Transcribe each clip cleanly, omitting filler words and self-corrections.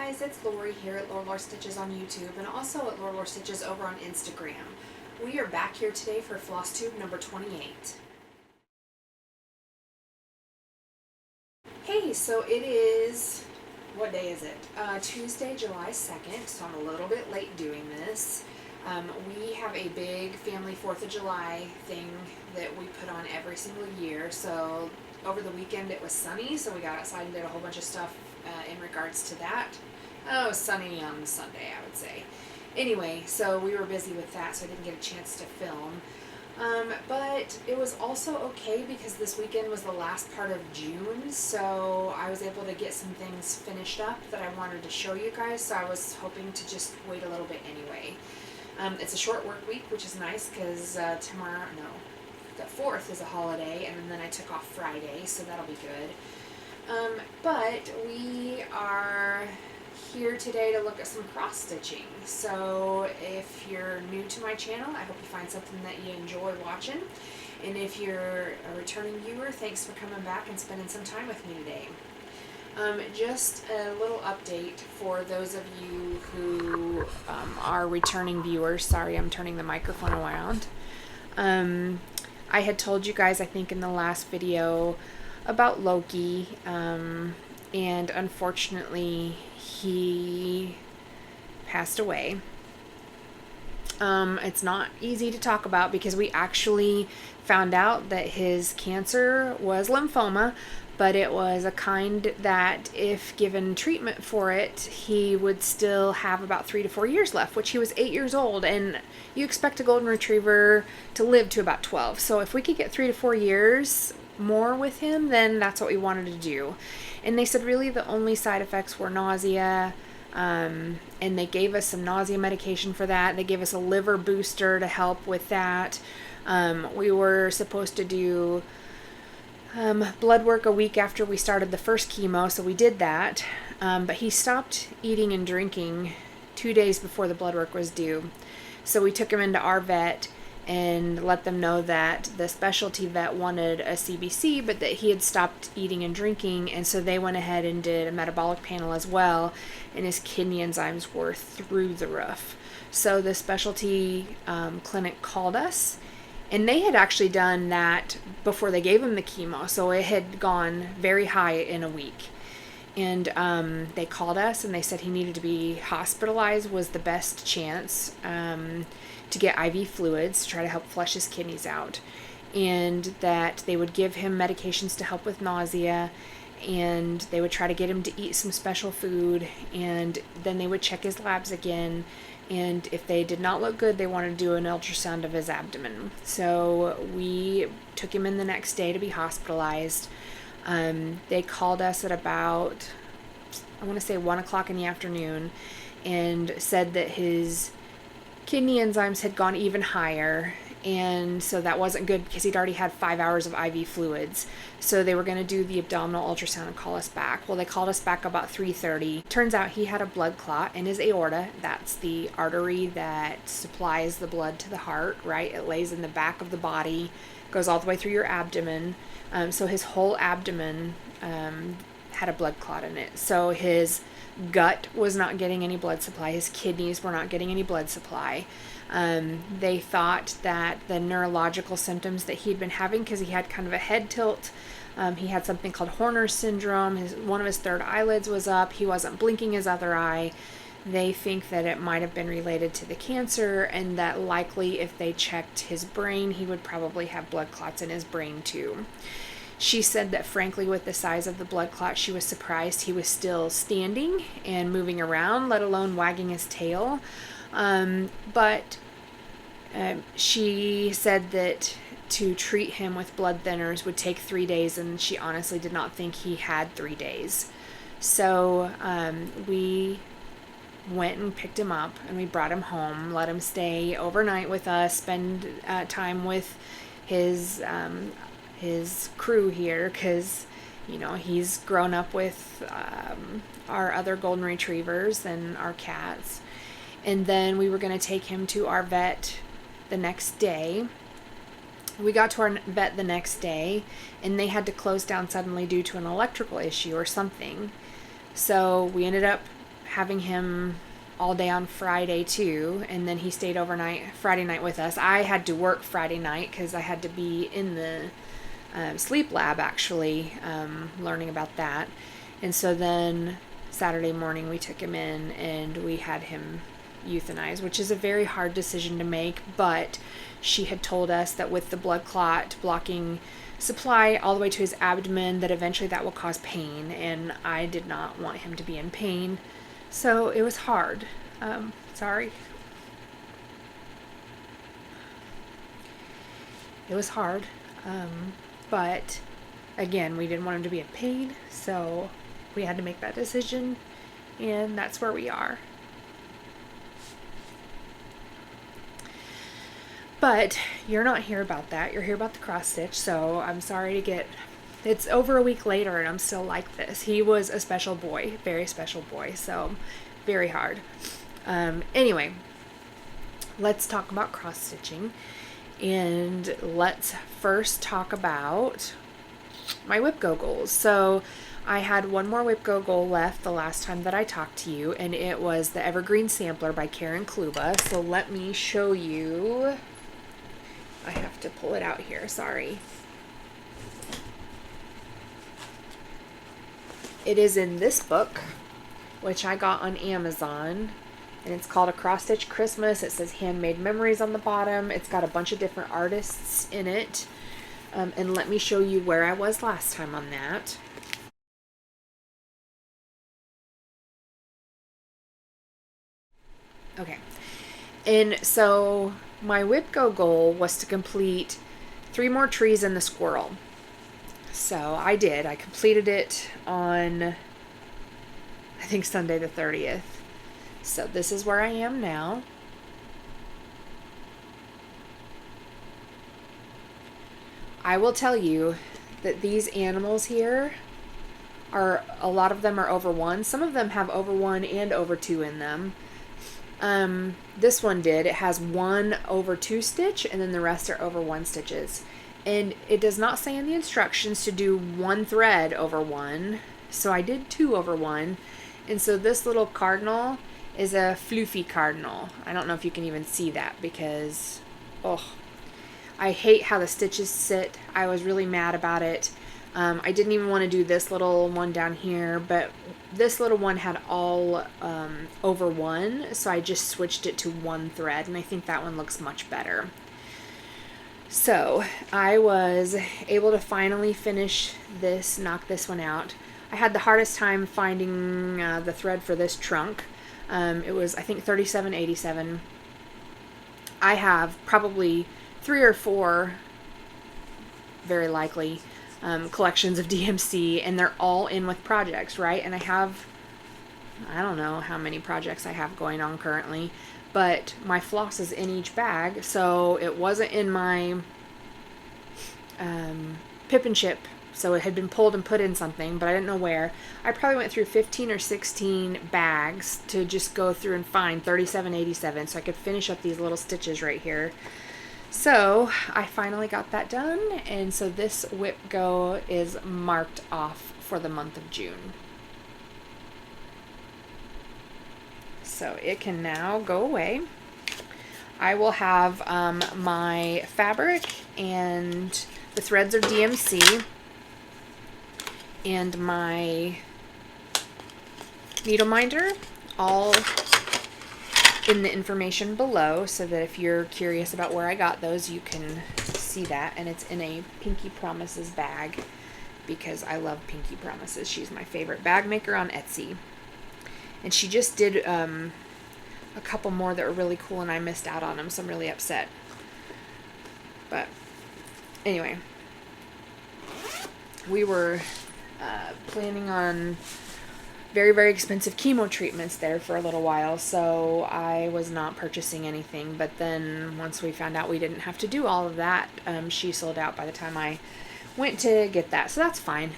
guys, it's Lori here at Lola Stitches on YouTube and also at Lola Stitches over on Instagram. We are back here today for Flosstube number 28. Hey, so it is, what day is it? Tuesday, July 2nd, so I'm a little bit late doing this. We have a big family 4th of July thing that we put on every single year. So over the weekend it was sunny, so we got outside and did a whole bunch of stuff in regards to that. Oh, it was sunny on Sunday, I would say. Anyway, so we were busy with that, so I didn't get a chance to film. But it was also okay because this weekend was the last part of June, so I was able to get some things finished up that I wanted to show you guys, so I was hoping to just wait a little bit anyway. It's a short work week, which is nice because the 4th is a holiday, and then I took off Friday, so that'll be good. But we are here today to look at some cross stitching. So if you're new to my channel, I hope you find something that you enjoy watching. And if you're a returning viewer, thanks for coming back and spending some time with me today. Just a little update for those of you who are returning viewers. Sorry, I'm turning the microphone around. I had told you guys, I think in the last video, about Loki, and unfortunately he passed away. It's not easy to talk about because we actually found out that his cancer was lymphoma, but it was a kind that if given treatment for it, he would still have about 3 to 4 years left, which he was 8 years old, and you expect a golden retriever to live to about 12. So if we could get 3 to 4 years more with him, then that's what we wanted to do. And they said really the only side effects were nausea, and they gave us some nausea medication for that. They gave us a liver booster to help with that. We were supposed to do blood work a week after we started the first chemo, so we did that. But he stopped eating and drinking 2 days before the blood work was due. So we took him into our vet and let them know that the specialty vet wanted a CBC, but that he had stopped eating and drinking, and so they went ahead and did a metabolic panel as well, and his kidney enzymes were through the roof. So the specialty clinic called us, and they had actually done that before they gave him the chemo, so it had gone very high in a week. And they called us and they said he needed to be hospitalized was the best chance to get IV fluids to try to help flush his kidneys out, and that they would give him medications to help with nausea, and they would try to get him to eat some special food, and then they would check his labs again, and if they did not look good, they wanted to do an ultrasound of his abdomen. So we took him in the next day to be hospitalized. They called us at about, I want to say 1 o'clock in the afternoon, and said that his kidney enzymes had gone even higher, and so that wasn't good because he'd already had 5 hours of IV fluids. So they were going to do the abdominal ultrasound and call us back. Well, they called us back about 3:30. Turns out he had a blood clot in his aorta. That's the artery that supplies the blood to the heart, right? It lays in the back of the body, goes all the way through your abdomen. So his whole abdomen had a blood clot in it. So his gut was not getting any blood supply. His kidneys were not getting any blood supply. They thought that the neurological symptoms that he'd been having, because he had kind of a head tilt, he had something called Horner's syndrome. One of his third eyelids was up. He wasn't blinking his other eye. They think that it might have been related to the cancer, and that likely if they checked his brain, he would probably have blood clots in his brain too. She said that frankly, with the size of the blood clot, she was surprised he was still standing and moving around, let alone wagging his tail. But she said that to treat him with blood thinners would take 3 days, and she honestly did not think he had 3 days. So we went and picked him up, and we brought him home, let him stay overnight with us, spend time with his crew here, because you know he's grown up with our other golden retrievers and our cats. And then we were going to take him to our vet the next day. We got to our vet the next day, and they had to close down suddenly due to an electrical issue or something. So we ended up having him all day on Friday too, and then he stayed overnight Friday night with us. I had to work Friday night because I had to be in the sleep lab actually, learning about that. And so then Saturday morning we took him in and we had him euthanized, which is a very hard decision to make, but she had told us that with the blood clot blocking supply all the way to his abdomen, that eventually that will cause pain, and I did not want him to be in pain. So it was hard. Sorry. It was hard. But again, we didn't want him to be in pain, so we had to make that decision, and that's where we are. But you're not here about that. You're here about the cross stitch, so I'm sorry to get... It's over a week later and I'm still like this. He was a special boy, very special boy, so very hard. Anyway, let's talk about cross stitching, and let's first talk about my WIPGO goals. So I had one more WIPGO goal left the last time that I talked to you, and it was the Evergreen Sampler by Kluba. So let me show you. I have to pull it out here, sorry. It is in this book, which I got on Amazon, and it's called A Cross Stitch Christmas. It says Handmade Memories on the bottom. It's got a bunch of different artists in it. And let me show you where I was last time on that. Okay, and so my WIPGO goal was to complete 3 more trees and the squirrel. So I did. I completed it on, I think, Sunday the 30th. So this is where I am now. I will tell you that these animals here are, a lot of them are over 1. Some of them have over 1 and over 2 in them. This one did. It has 1 over 2 stitch, and then the rest are over 1 stitches. And it does not say in the instructions to do 1 thread over 1, so I did 2 over 1. And so this little cardinal is a floofy cardinal. I don't know if you can even see that because, oh, I hate how the stitches sit. I was really mad about it. I didn't even want to do this little one down here, but this little one had all over 1, so I just switched it to 1 thread, and I think that one looks much better. So I was able to finally finish this, knock this one out. I had the hardest time finding the thread for this trunk. It was, I think, $37.87. I have probably 3 or 4, very likely, collections of DMC, and they're all in with projects, right? And I have, I don't know how many projects I have going on currently, but my floss is in each bag, so it wasn't in my pip and chip, so it had been pulled and put in something, but I didn't know where. I probably went through 15 or 16 bags to just go through and find $37.87 so I could finish up these little stitches right here. So I finally got that done, and so this WIPGO is marked off for the month of June. So it can now go away. I will have my fabric, and the threads are DMC, and my Needleminder all in the information below, so that if you're curious about where I got those, you can see that. And it's in a Pinky Promises bag because I love Pinky Promises. She's my favorite bag maker on Etsy, and she just did a couple more that were really cool, and I missed out on them, so I'm really upset. But anyway, we were planning on very, very expensive chemo treatments there for a little while, so I was not purchasing anything. But then once we found out we didn't have to do all of that, she sold out by the time I went to get that, so that's fine.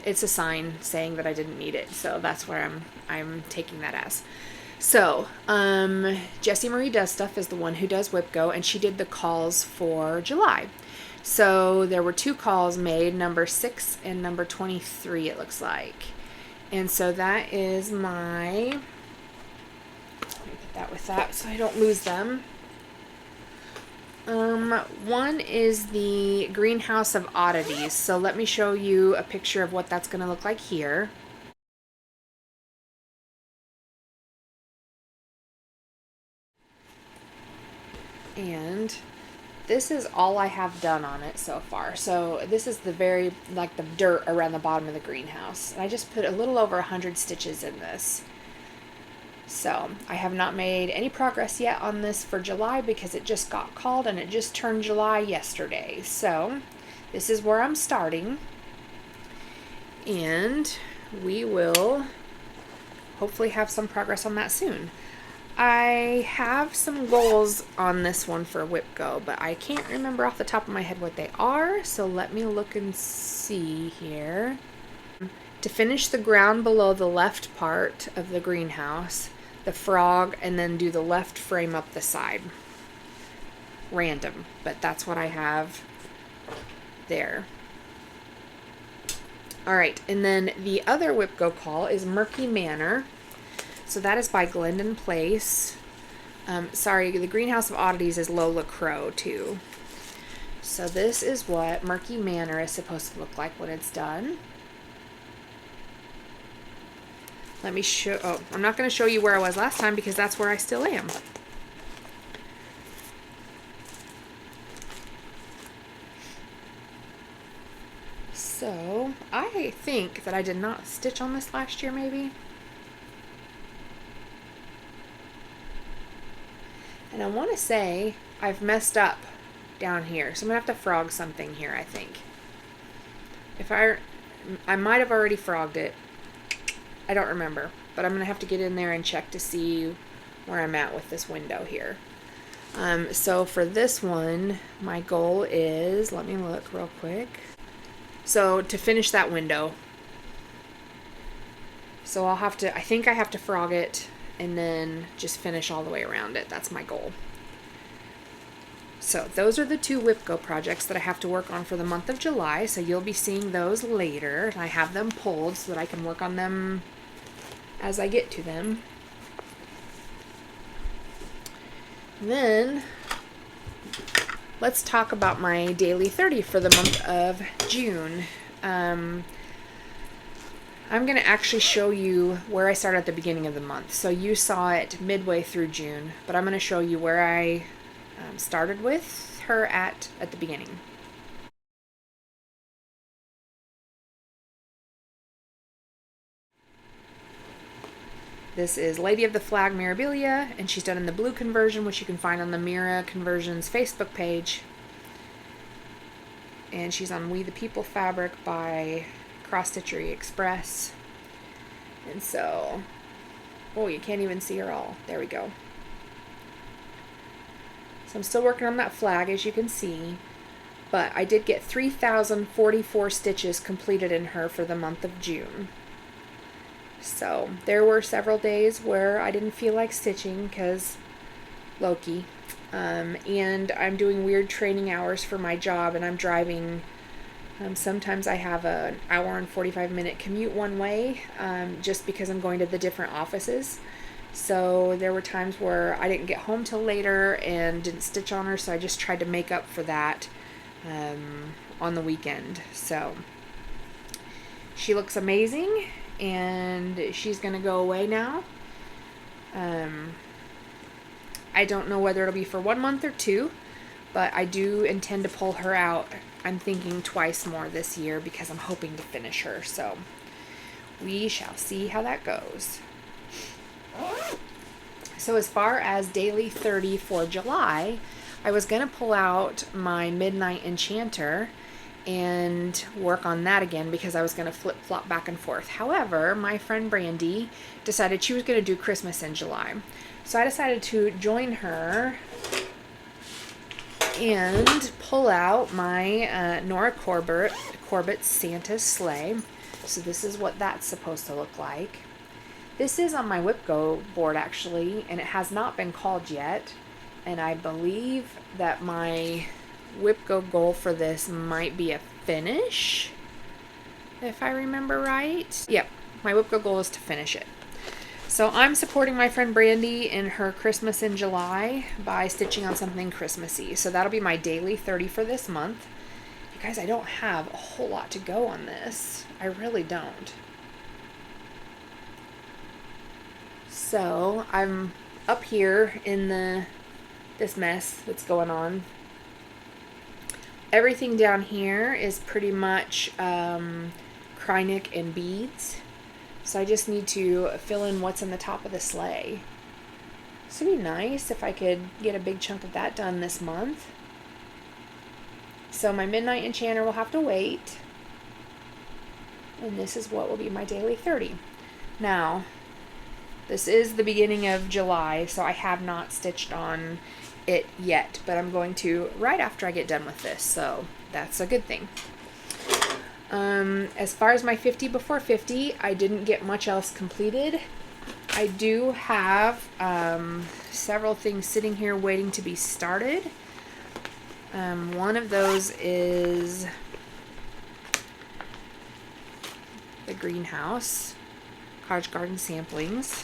It's a sign saying that I didn't need it, so that's where I'm taking that as. So Jessie Marie Does Stuff is the one who does WIPGO, and she did the calls for July. So there were 2 calls made, number 6 and number 23, it looks like. And so that is my that with that so I don't lose them. One is the Greenhouse of Oddities. So let me show you a picture of what that's going to look like here. And this is all I have done on it so far. So this is the very, like the dirt around the bottom of the greenhouse. And I just put a little over 100 stitches in this. So I have not made any progress yet on this for July because it just got called and it just turned July yesterday. So this is where I'm starting. And we will hopefully have some progress on that soon. I have some goals on this one for WIPGO, but I can't remember off the top of my head what they are, so let me look and see here. To finish the ground below the left part of the greenhouse, the frog, and then do the left frame up the side. Random, but that's what I have there. Alright, and then the other WIPGO call is Murky Manor. So that is by Glendon Place. Sorry, the Greenhouse of Oddities is Lola Crow too. So this is what Murky Manor is supposed to look like when it's done. Let me show, oh, I'm not going to show you where I was last time because that's where I still am. So, I think that I did not stitch on this last year maybe. And I want to say I've messed up down here. So I'm going to have to frog something here, I think. I might have already frogged it. I don't remember. But I'm going to have to get in there and check to see where I'm at with this window here. So for this one, my goal is, let me look real quick. So to finish that window. So I'll have to, I think I have to frog it and then just finish all the way around it. That's my goal. So those are the two WIPGO projects that I have to work on for the month of July. So you'll be seeing those later. I have them pulled so that I can work on them as I get to them. Then let's talk about my daily 30 for the month of June. I'm going to actually show you where I started at the beginning of the month. So you saw it midway through June, but I'm going to show you where I started with her at the beginning. This is Lady of the Flag Mirabilia, and she's done in the blue conversion, which you can find on the Mira Conversions Facebook page. And she's on We the People fabric by Cross Stitchery Express. And so, oh, you can't even see her all. There we go. So I'm still working on that flag, as you can see. But I did get 3,044 stitches completed in her for the month of June. So there were several days where I didn't feel like stitching because Loki. And I'm doing weird training hours for my job, and I'm driving. Sometimes I have an hour and 45-minute commute one way, just because I'm going to the different offices. So there were times where I didn't get home till later and didn't stitch on her, so I just tried to make up for that on the weekend. So she looks amazing, and she's going to go away now. I don't know whether it'll be for 1 month or 2, but I do intend to pull her out. I'm thinking twice more this year because I'm hoping to finish her. So we shall see how that goes. So as far as daily 30 for July, I was going to pull out my Midnight Enchanter and work on that again because I was going to flip-flop back and forth. However, my friend Brandy decided she was going to do Christmas in July. So I decided to join her and pull out my Nora Corbett's Santa's Sleigh. So this is what that's supposed to look like. This is on my WIPGO board actually, and it has not been called yet. And I believe that my WIPGO goal for this might be a finish, if I remember right. Yep, my WIPGO goal is to finish it. So I'm supporting my friend Brandy in her Christmas in July by stitching on something Christmassy. So that'll be my daily 30 for this month. You guys, I don't have a whole lot to go on this. I really don't. So I'm up here in this mess that's going on. Everything down here is pretty much Krynic and beads. So I just need to fill in what's in the top of the sleigh. This would be nice if I could get a big chunk of that done this month. So my Midnight Enchanter will have to wait. And this is what will be my daily 30. Now, this is the beginning of July, so I have not stitched on it yet, but I'm going to right after I get done with this, so that's a good thing. As far as my 50 before 50, I didn't get much else completed. I do have several things sitting here waiting to be started. One of those is the greenhouse, Cottage Garden Samplings.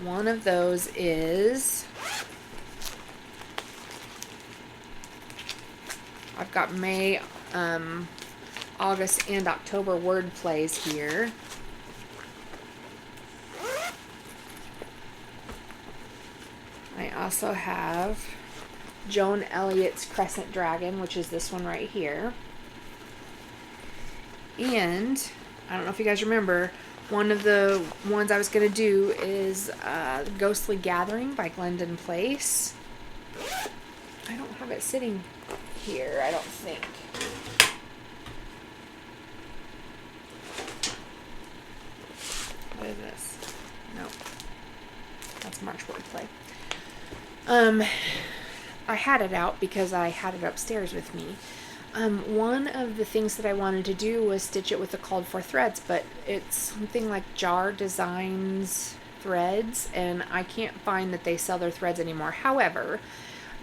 One of those is, I've got May, August, and October word plays here. I also have Joan Elliot's Crescent Dragon, which is this one right here. And I don't know if you guys remember, one of the ones I was going to do is Ghostly Gathering by Glendon Place. I don't have it sitting here, I don't think. What is this? Nope. That's March wordplay. I had it out because I had it upstairs with me. One of the things that I wanted to do was stitch it with the called for threads, but it's something like Jar Designs threads, and I can't find that they sell their threads anymore. However,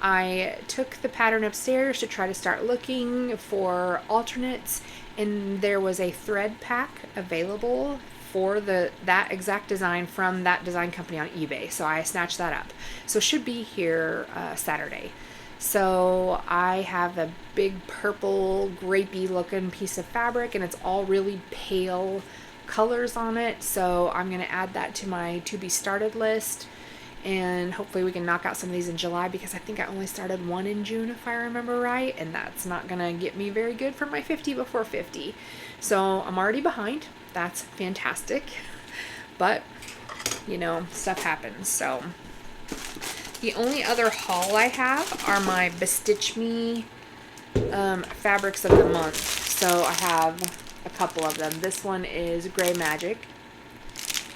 I took the pattern upstairs to try to start looking for alternates, and there was a thread pack available for that exact design from that design company on eBay. So I snatched that up. So it should be here Saturday. So I have a big purple grapey looking piece of fabric, and it's all really pale colors on it. So I'm going to add that to my to be started list, and hopefully we can knock out some of these in July, because I think I only started one in June if I remember right, and that's not going to get me very good for my 50 before 50. So I'm already behind. That's fantastic, but you know, stuff happens. So the only other haul I have are my BeStitchMe fabrics of the month. So I have a couple of them. This one is Gray Magic,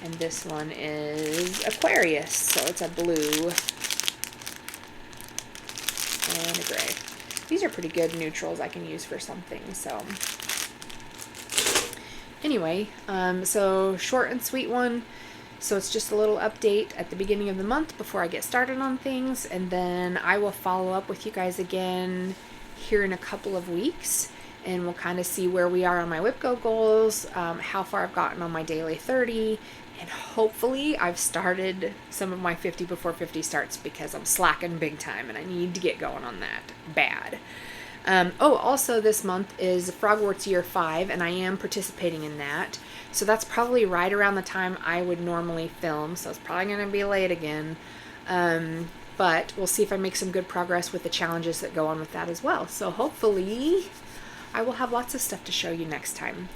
and this one is Aquarius. So it's a blue and a gray. These are pretty good neutrals I can use for something. So anyway, so short and sweet one. So it's just a little update at the beginning of the month before I get started on things, and then I will follow up with you guys again here in a couple of weeks, and we'll kind of see where we are on my WIPGO goals, how far I've gotten on my daily 30, and hopefully I've started some of my 50 before 50 starts, because I'm slacking big time and I need to get going on that bad. Also this month is Frogwarts Year 5, and I am participating in that. So that's probably right around the time I would normally film, so it's probably going to be late again. But we'll see if I make some good progress with the challenges that go on with that as well. So hopefully I will have lots of stuff to show you next time.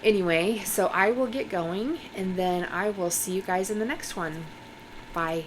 Anyway, so I will get going, and then I will see you guys in the next one. Bye.